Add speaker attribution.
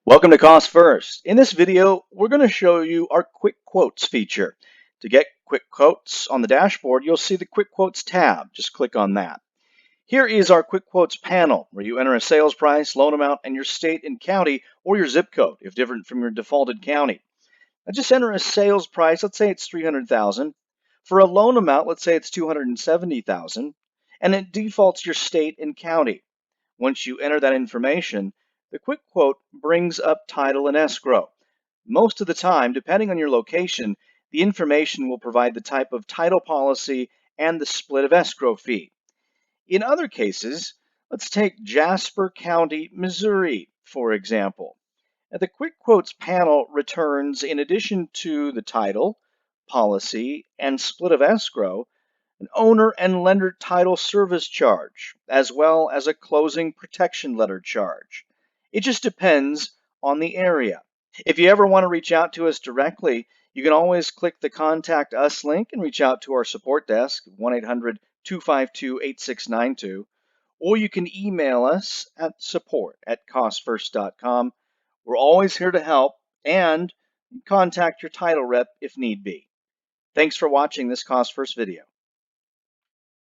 Speaker 1: Welcome to CostsFirst. In this video, we're going to show you our Quick Quotes feature. To get quick quotes on the dashboard, you'll see the Quick Quotes tab. Just click on that. Here is our Quick Quotes panel, where you enter a sales price, loan amount, and your state and county, or your zip code, if different from your defaulted county. Now just enter a sales price, let's say it's $300,000. For a loan amount, let's say it's $270,000, and it defaults your state and county. Once you enter that information, the quick quote brings up title and escrow. Most of the time, depending on your location, the information will provide the type of title policy and the split of escrow fee. In other cases, let's take Jasper County, Missouri, for example. Now, the Quick Quotes panel returns, in addition to the title, policy, and split of escrow, an owner and lender title service charge, as well as a closing protection letter charge. It just depends on the area. If you ever want to reach out to us directly, you can always click the Contact Us link and reach out to our support desk, 1-800-252-8692, or you can email us at support@costfirst.com. We're always here to help and contact your title rep if need be. Thanks for watching this CostsFirst video.